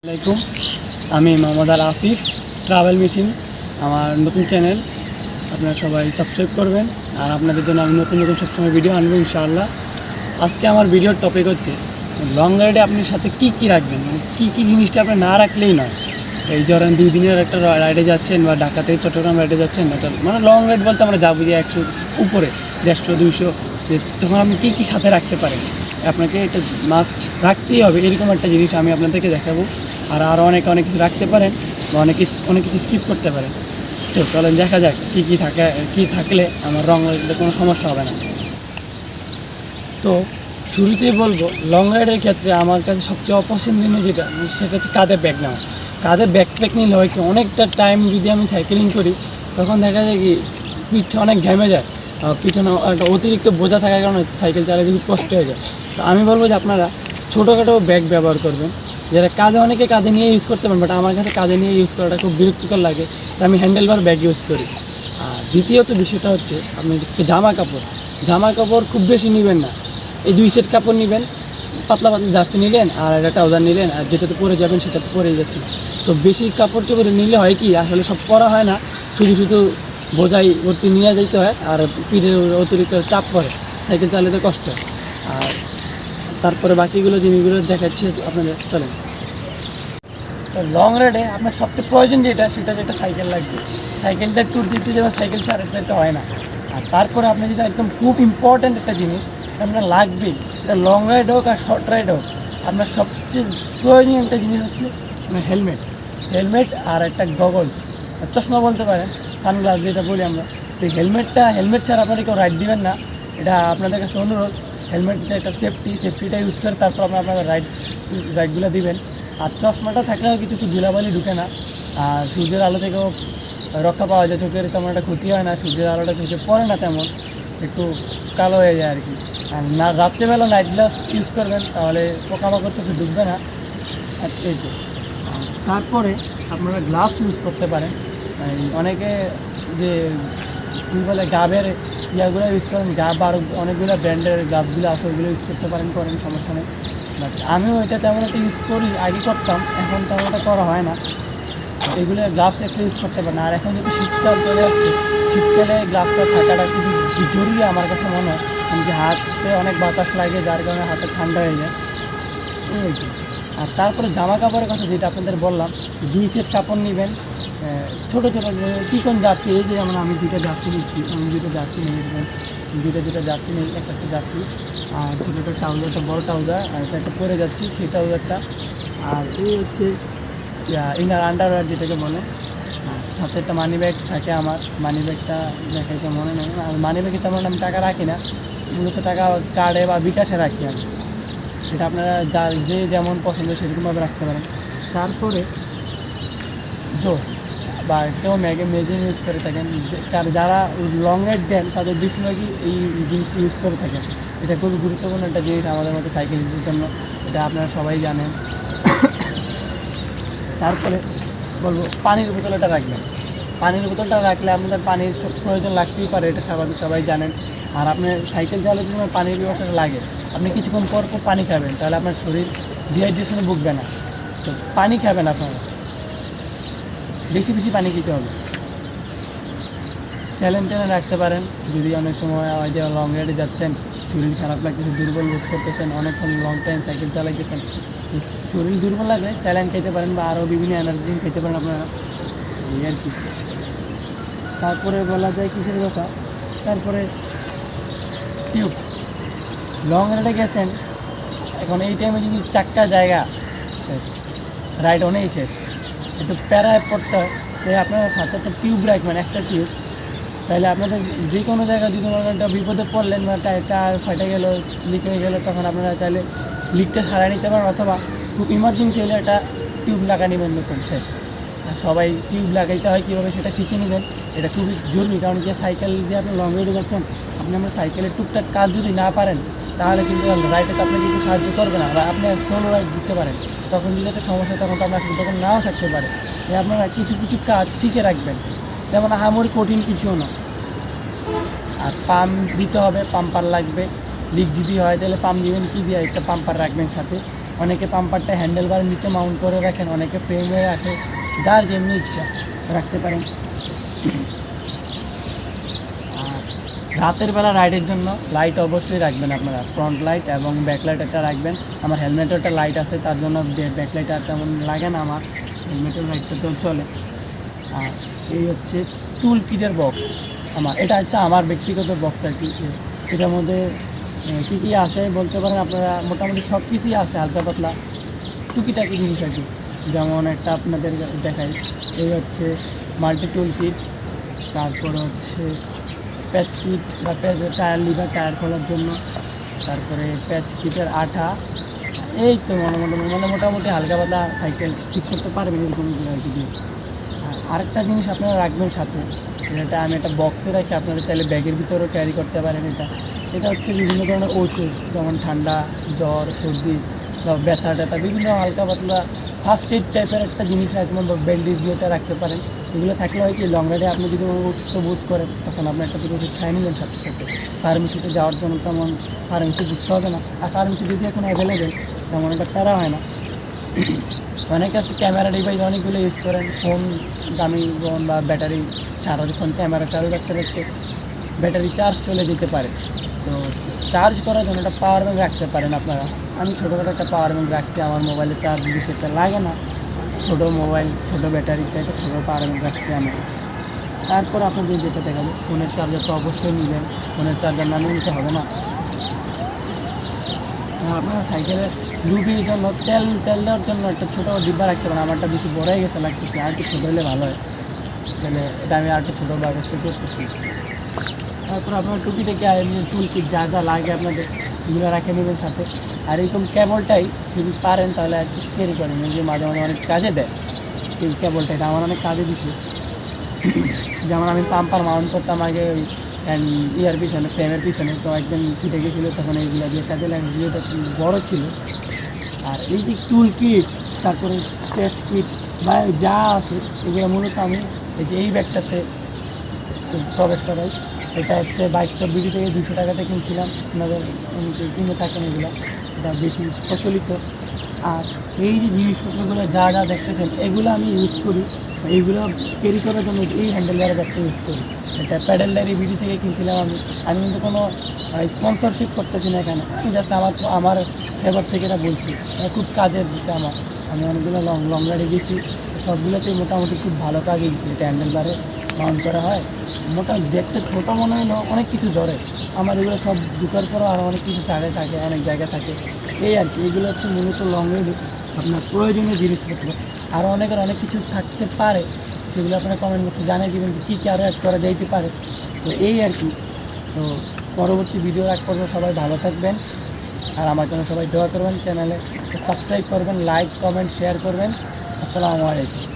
আসসালামাইকুম। আমি মোহাম্মদ আল Afif travel machine আমার নতুন চ্যানেল। আপনারা সবাই সাবস্ক্রাইব করবেন আর আপনাদের জন্য আমি নতুন নতুন সবসময় ভিডিও আনবো ইনশাআল্লাহ। আজকে আমার ভিডিওর টপিক হচ্ছে লং রাইডে আপনি সাথে কী রাখবেন, মানে কী জিনিসটা আপনি না রাখলেই নয়। এই ধরেন 2 দিনের একটা রাইডে যাচ্ছেন বা ঢাকা থেকে চট্টগ্রাম রাইডে যাচ্ছেন, এটা মানে লং রাইড বলতে আমরা যাবো যে 100 উপরে 150-200, তখন আপনি কী সাথে রাখতে পারেন। আপনাকে এটা মাস্ট রাখতেই হবে, এরকম একটা জিনিস আমি আপনাদেরকে দেখাবো। আর আরও অনেক কিছু রাখতে পারেন বা অনেক কিছু স্কিপ করতে পারেন। তো চলেন দেখা যাক কী থাকলে আমার লং রাইডে কোনো সমস্যা হবে না। তো শুরুতেই বলবো, লং রাইডের ক্ষেত্রে আমার কাছে সবচেয়ে অপছন্দনীয় যেটা, সেটা হচ্ছে কাঁধে ব্যাগ নেওয়া। কাঁধে ব্যাকপ্যাক নিলে হয় কি, অনেকটা টাইম যদি আমি সাইকেলিং করি তখন দেখা যায় কি পিঠে অনেক ঘেমে যায়, পিছনে একটা অতিরিক্ত বোঝা থাকার কারণে সাইকেল চালাতে খুব কষ্ট হয়ে যায়। তো আমি বলবো যে আপনারা ছোটোখাটো ব্যাগ ব্যবহার করবেন, যেটা অনেকে কাঁধে নিয়ে ইউজ করতে পারেন, বাট আমার কাছে কাঁধে নিয়ে ইউজ করাটা খুব বিরক্তিকর লাগে, তো আমি হ্যান্ডেলবার ব্যাগ ইউজ করি। আর দ্বিতীয়ত বিষয়টা হচ্ছে, আপনি জামা কাপড় খুব বেশি নেবেন না। এই 2 সেট কাপড় নেবেন, পাতলা জার্সি নিলেন আর একটা ট্রাউজার নিলেন, আর যেটাতে পরে যাবেন সেটাতে পরেই যাচ্ছেন। তো বেশি কাপড় চোপড় নিলে হয় কি, আসলে সব পরা হয় না, শুধু বোঝাই ভর্তি নিয়ে যেতে হয়, আর পিঠের অতিরিক্ত চাপ পড়ে, সাইকেল চালাতে কষ্ট। আর তারপরে বাকিগুলো জিনিসগুলো দেখাচ্ছি আপনাদের, চলেন। তো লং রাইডে আপনার সবচেয়ে প্রয়োজন সেটা সাইকেল লাগবে। সাইকেলটা ট্যুর দিতে যাবে, সাইকেল ছাড়া তো হয় না। আর তারপরে আপনি যেটা একদম খুব ইম্পর্ট্যান্ট একটা জিনিস আপনার লাগবেই, এটা লং রাইড হোক আর শর্ট রাইড হোক, আপনার সবচেয়ে প্রয়োজনীয় একটা জিনিস হচ্ছে আপনার হেলমেট আর একটা গগলস, চশমা বলতে পারেন, সানগ্লাস যেটা বলি আমরা। তো হেলমেট ছাড়া আপনারা কেউ রাইড দিবেন না, এটা আপনাদের কাছে অনুরোধ। হেলমেটটা একটা সেফটিটা ইউজ করে তারপর আপনারা রাইডগুলো দিবেন। আর চশমাটা থাকলেও কিছু ধুলাবালি ঢুকে না, আর সূর্যের আলো থেকেও রক্ষা পাওয়া যায়, চোখের তেমন একটা ক্ষতি হয় না, সূর্যের আলোটা চোখে পড়ে না, তেমন একটু কালো হয়ে যায় আর কি। আর না, রাত্রেবেলা নাইট গ্লাস ইউজ করবেন, তাহলে পোকামাকড় চোখে ঢুকবে না। আর এই তো, তারপরে আপনারা গ্লাভস ইউজ করতে পারেন। অনেকে যে কী বলে গাবের ইয়াগুলো ইউজ করেন, গাব আর অনেকগুলো ব্র্যান্ডের গ্লাভসগুলো আছে, ওইগুলো ইউজ করতে পারেন, সমস্যা নেই। বাট আমিও এটা তেমন একটা ইউজ করি, আগে করতাম, এখন তেমন একটা করা হয় না। এগুলো গ্লাভস একটা ইউজ করতে পারেন। আর এখন যদি শীতকাল চলে আসছে, শীতকালে গ্লাভসটা থাকাটা খুবই জরুরি আমার কাছে মনে হয়, কারণ কি হাতে অনেক বাতাস লাগে, যার কারণে হাতে ঠান্ডা হয়ে যায়, এই আর কি। আর তারপরে জামা কাপড়ের কথা যেটা আপনাদের বললাম, 2 সেট কাপড় নেবেন, ছোটো চিকন জার্সি। এই যে যেমন আমি 2টা জার্সি নিচ্ছি, আমি 2টা জার্সি নিয়ে দেবেন, 2টা জার্সি নিই, একটা জার্সি আর ছোটো একটা ট্রাউজার, একটা বড়ো ট্রাউজার, আর একটা পরে যাচ্ছি সেই ট্রাউজারটা। আর এই হচ্ছে ইনার আন্ডারওয়্যার যেটাকে বলে। সাথে একটা মানি ব্যাগ থাকে, আমার মানি ব্যাগটা দেখাইতে মনে নেই। আর মানি ব্যাগে তেমন আমি টাকা রাখি না, মূলত টাকা কার্ডে বা বিকাশে রাখি আমি। এটা আপনারা যে যেমন পছন্দ সেরকমভাবে রাখতে পারেন। তারপরে জোস বা কেউ ম্যাগজিন ইউজ করে থাকেন, যারা লং রাইড দেন তাদের বেশিরভাগই এই জিনিসটা ইউজ করে থাকেন। এটা খুবই গুরুত্বপূর্ণ একটা জিনিস আমাদের মতো সাইকেলিস্টদের জন্য, এটা আপনারা সবাই জানেন। তারপরে বলবো পানির বোতলটা রাখবেন। পানির বোতলটা রাখলে আপনাদের পানির প্রয়োজন লাগতেই পারে, এটা স্বাভাবিক, সবাই জানেন। আর আপনার সাইকেল চালানোর সময় পানির ব্যবস্থাটা লাগে, আপনি কিছুক্ষণ পর পানি খাবেন, তাহলে আপনার শরীর ডিহাইড্রেশনে ভুগবে না। তো পানি খাবেন আপনারা, বেশি পানি খেতে হবে। স্যালাইন রাখতে পারেন, যদি অনেক সময় হয় যে লং রাইডে যাচ্ছেন, শরীর খারাপ লাগতেছে, দুর্বল বোধ করতেছেন, অনেকক্ষণ লং টাইম সাইকেল চালাইতেছেন, তো শরীর দুর্বল লাগলে স্যালাইন খেতে পারেন বা আরও বিভিন্ন এনার্জি খেতে পারেন আপনারা, এই আর কি। তারপরে বলা যায় কিসের কথা, তারপরে টিউব। লং রাইডে গেছেন, এখন এই টাইমে যদি 4টা জায়গা শেষ, রাইড অনেক শেষ, একটু প্যারায় পড়তে হয়, তাই আপনারা সাথে একটা টিউব রাখবেন, একটা টিউব। তাহলে আপনাদের যে কোনো জায়গায় যদি কোনো একটা বিপদে পড়লেন বা টায়ার ফাটে গেল, লিক হয়ে গেলো, তখন আপনারা চাইলে লিকটা সারাই নিতে পারেন, অথবা খুব ইমার্জেন্সি হলে একটা টিউব লাগা নেবেন নতুন, শেষ। আর সবাই টিউব লাগাইতে হয় কীভাবে সেটা শিখে নেবেন, এটা খুবই জরুরি। কারণ কি, সাইকেল দিয়ে আপনি লং রাইডে যাচ্ছেন, আপনি আমার সাইকেলের টুকটাক কাজ যদি না পারেন, তাহলে কিন্তু রাইডে তো আপনাকে একটু সাহায্য করবে না, বা আপনি সোলো রাইড দিতে পারেন, তখন যদি একটা সমস্যা, তখন তো আপনার তখন নাও থাকতে পারে। আপনারা কিছু কাজ শিখে রাখবেন, যেমন আহামরি কঠিন কিছুও না। আর পাম্প দিতে হবে, পাম্পার লাগবে, লিক যদি হয় তাহলে পাম্প দিবেন, কী দিয়ে একটা পাম্পার রাখবেন সাথে। অনেকে পাম্পারটা হ্যান্ডেল বারের নিচে মাউন্ট করে রাখেন, অনেকে ফ্রেমে রাখে, যার যেমনি ইচ্ছা রাখতে পারেন। আর রাতের বেলা রাইডের জন্য লাইট অবশ্যই রাখবেন আপনারা, ফ্রন্ট লাইট এবং ব্যাক লাইট একটা রাখবেন। আমার হেলমেটের একটা লাইট আছে, তার জন্য ব্যাক লাইট আর তেমন লাগে না, আমার হেলমেটের লাইটটা তো চলে। আর এই হচ্ছে টুল কিটের বক্স এটা হচ্ছে আমার ব্যক্তিগত বক্স আর কি। এটার মধ্যে কী কী আছে বলতে পারেন আপনারা, মোটামুটি সব কিছুই আছে, হালকা পাতলা টুকিটাকি জিনিস আর কি। যেমন একটা আপনাদের দেখাই, এই হচ্ছে মাল্টি টুল কিট, তারপর হচ্ছে প্যাচ কিট বা টায়ার লিভার টায়ার খোলার জন্য, তারপরে প্যাচ কিটের আঠা, এই তো মোটামুটি হালকা পাতলা সাইকেল ঠিক করতে পারবেন এরকম আর কি দিয়ে। আরেকটা জিনিস আপনারা রাখবেন সাথে, এটা আমি একটা বক্সে রাখি, আপনারা চাইলে ব্যাগের ভিতরেও ক্যারি করতে পারেন। এটা হচ্ছে বিভিন্ন ধরনের ওষুধ, যেমন ঠান্ডা, জ্বর, সর্দি বা ব্যথা ট্যাথা, বিভিন্ন হালকা পাতলা ফার্স্ট এইড টাইপের একটা জিনিস রাখবেন, বা ব্যান্ডেজ দিয়েটা রাখতে পারেন। এগুলো থাকলে হয় কি, লং রাইডে আপনি যদি অসুস্থ বোধ করেন, তখন আপনি একটা করে ওষুধ খাই নিলেন সাথে সাথে। ফার্মেসিতে যাওয়ার জন্য তেমন ফার্মেসি বুঝতে হবে না, আর ফার্মেসি যদি এখন অ্যাভেলেবেল তেমন একটা প্যারা হয় না। অনেকে আছে ক্যামেরা ডিভাইস অনেকগুলো ইউজ করেন, ফোন দামি ফোন বা ব্যাটারি সারাক্ষণ ক্যামেরা চালু রাখতে রাখতে ব্যাটারি চার্জ চলে যেতে পারে। তো চার্জ করার জন্য একটা পাওয়ার ব্যাঙ্ক রাখতে পারেন আপনারা। আমি ছোটোখাটো একটা পাওয়ার ব্যাঙ্ক রাখছি, আমার মোবাইলে চার্জ দিতে সেটা লাগে না, ছোটো মোবাইল ছোটো ব্যাটারি চাইতে ছোটো পাওয়ার ব্যাঙ্ক রাখছি আমি। তারপর আপনাদের যেটা দেখাবো, ফোনের চার্জার তো অবশ্যই নেবেন, ফোনের চার্জার না নিতে হবে না। আপনার সাইকেলের লুবির জন্য তেল দেওয়ার জন্য একটা ছোটো ডিব্বা রাখতে পারেন। আমারটা বেশি বড় হয়ে গেছে লাগতেছে, আর একটু ছোটো হলে ভালো হয়, তাহলে এটা আমি আর একটু ছোটো ব্যবস্থা করতেছি। তারপর আপনার টুকি থেকে এমনি টুল কিট যা যা লাগে আপনাদের এগুলো রাখে নেবেন সাথে। আর এরকম কেবলটাই যদি পারেন তাহলে আর কি ক্যারি করেন, যে মাঝে মাঝে অনেক কাজে দেয় এই কেবলটা, এটা আমার অনেক কাজে দিছে। যেমন আমি পাম্পার মাউন্ট করতাম আগে ওই ইয়ার পিছনে, ফ্রেমের পিছনে, তো একদিন ছুটে গেছিলো, তখন এইগুলো দিয়ে কাজে লাগে, ভিডিওটা বড়ো ছিল। আর এই যে টুল কিট, তারপরে স্কেচ কিট বা যা আছে এগুলো মূলত আমি এই ব্যাগটাতে প্রবেশ করাই। এটা হচ্ছে বাইক সব বিডি থেকে 200 টাকাতে কিনছিলাম, আপনাদের কিনে থাকেন এগুলো, এটা বেশি প্রচলিত। আর এই যে জিনিসপত্রগুলো যা যা দেখতেছেন এগুলো আমি ইউজ করি, এইগুলো ক্যারি করার জন্য এই হ্যান্ডেলবারের ব্যাগটা ইউজ করি। এটা প্যাডেল ডায়েরি বিডি থেকে কিনছিলাম আমি কিন্তু কোনো স্পন্সরশিপ করতেছি না এখানে, আমি জাস্ট আমার ফেভার থেকে এটা বলছি, খুব কাজের দিচ্ছে আমার। আমি অনেকগুলো লং রাইডে গেছি, সবগুলোতেই মোটামুটি খুব ভালো কাজে গেছি। এটা হ্যান্ডেলবারে মাউন্ট করা হয়, মোটামুটি দেখতে ছোটো মনে হলো, অনেক কিছু ধরে। আমার এগুলো সব ঢুকার পরও আরও অনেক কিছু জায়গায় থাকে, অনেক জায়গায় থাকে, এই আর কি। এগুলো হচ্ছে মূলত লং রাইডে আপনার প্রয়োজনীয় জিনিসপত্র। আরও অনেকের অনেক কিছু থাকতে পারে, সেগুলো আপনারা কমেন্ট বক্সে জানিয়ে দেবেন যে কী কী আরও অ্যাড করা যাইতে পারে। তো এই আর কি। তো পরবর্তী ভিডিও এক পর্যন্ত সবাই ভালো থাকবেন, আর আমার জন্য সবাই দোয়া করবেন, চ্যানেলে সাবস্ক্রাইব করবেন, লাইক কমেন্ট শেয়ার করবেন। আসসালামু আলাইকুম।